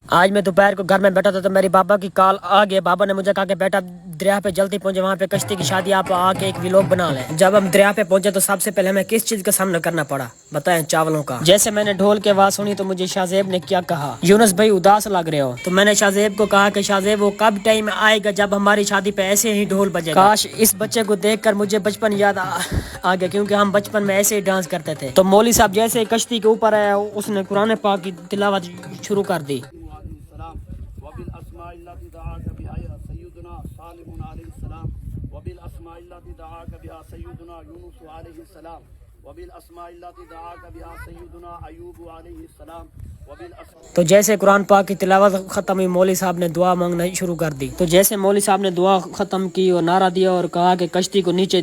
آج میں دوپہر کو گھر میں بیٹھا تھا تو میری بابا کی کال آ گئی. بابا نے مجھے کہا کہ بیٹا دریا پہ جلدی پہنچے, وہاں پہ کشتی کی شادی, آپ آ کے ایک ویلوگ بنا لیں. جب ہم دریا پہ پہنچے تو سب سے پہلے ہمیں کس چیز کا سامنا کرنا پڑا بتائیں؟ چاولوں کا. جیسے میں نے ڈھول کی آواز سنی تو مجھے شاہ زیب نے کیا کہا, یونس بھائی اداس لگ رہے ہو. تو میں نے شاہ زیب کو کہا کہ شاہ زیب وہ کب ٹائم آئے گا جب ہماری شادی پہ ایسے ہی ڈھول بجے گا. کاش اس بچے کو دیکھ کر مجھے بچپن یاد آ گیا, کیونکہ ہم بچپن میں ایسے ہی ڈانس کرتے تھے. تو مولوی صاحب جیسے کشتی کے اوپر آیا اس نے قرآن پاک کی تلاوت شروع کر دی. وبالاسماء التي دعاك بها سيدنا صالح عليه السلام وبالاسماء التي دعاك بها سيدنا يونس عليه السلام وبالاسماء التي دعاك بها سيدنا ایوب عليه السلام. تو جیسے قرآن پاک کی تلاوت ختم ہوئی مولوی صاحب نے دعا مانگنا شروع کر دی. تو جیسے مولوی صاحب نے دعا ختم کی اور نعرہ دیا اور کہا کہ کشتی کو نیچے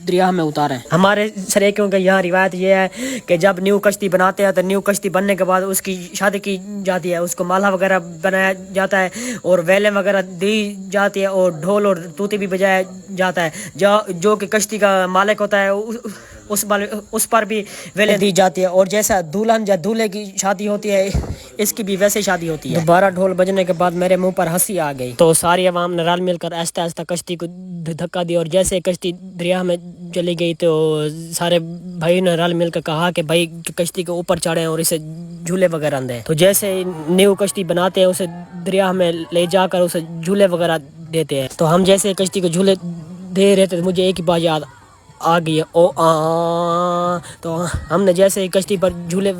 دریا میں اتارے. ہمارے سریکوں کے یہاں روایت یہ ہے کہ جب نیو کشتی بناتے ہیں تو نیو کشتی بننے کے بعد اس کی شادی کی جاتی ہے, اس کو مالہ وغیرہ بنایا جاتا ہے اور ویلیں وغیرہ دی جاتی ہے اور ڈھول اور طوطی بھی بجایا جاتا ہے. جو کہ کشتی کا مالک ہوتا ہے اس پر بھی ویلیں دی جاتی ہے. اور جیسا دلہن یا دولہے کی شادی ہوتی ہے اس کی بھی ویسے شادی ہوتی ہے. دوبارہ ڈھول بجنے کے بعد میرے منہ پر ہنسی آ گئی. تو ساری عوام نے رل مل کر آہستہ آہستہ کشتی کو دھکا دیا اور جیسے کشتی دریا میں چلی گئی تو سارے بھائی نے رل مل کر کہا کہ بھائی کشتی کے اوپر چڑھیں اور اسے جھولے وغیرہ دیں. تو جیسے نیو کشتی بناتے ہیں اسے دریا میں لے جا کر اسے جھولے وغیرہ دیتے ہیں. تو ہم جیسے کشتی کو جھولے دے رہے تھے مجھے ایک ہی بات یاد آ گئی ہے, تو ہم نے جیسے کشتی پر جھولے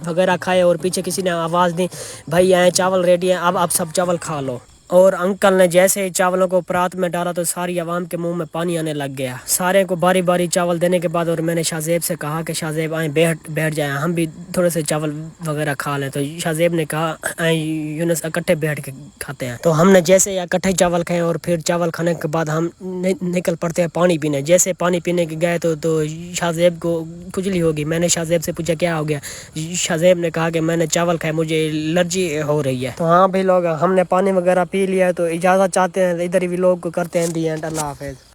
وغیرہ کھائے اور پیچھے کسی نے آواز دی بھائی آئے چاول ریڈی ہیں, اب آپ سب چاول کھا لو. اور انکل نے جیسے چاولوں کو پرات میں ڈالا تو ساری عوام کے منہ میں پانی آنے لگ گیا. سارے کو باری باری چاول دینے کے بعد اور میں نے شاہ زیب سے کہا کہ شاہ زیب آئیں بیٹھ جائیں, ہم بھی تھوڑے سے چاول وغیرہ کھا لیں. تو شاہ زیب نے کہا آئیں یونس اکٹھے بیٹھ کے کھاتے ہیں. تو ہم نے جیسے اکٹھے چاول کھائے اور پھر چاول کھانے کے بعد ہم نکل پڑتے ہیں پانی پینے. جیسے پانی پینے کے گئے تو شاہ زیب کو کھجلی ہوگی. میں نے شاہ زیب سے پوچھا کیا ہو گیا. شاہ زیب نے کہا کہ میں نے چاول کھائے مجھے الرجی ہو رہی ہے. تو ہاں بھی لوگ ہم نے پانی وغیرہ پی لیا تو اجازت چاہتے ہیں ادھر ہی بھی لوگ کو کرتے ہیں دی اینڈ. اللہ حافظ.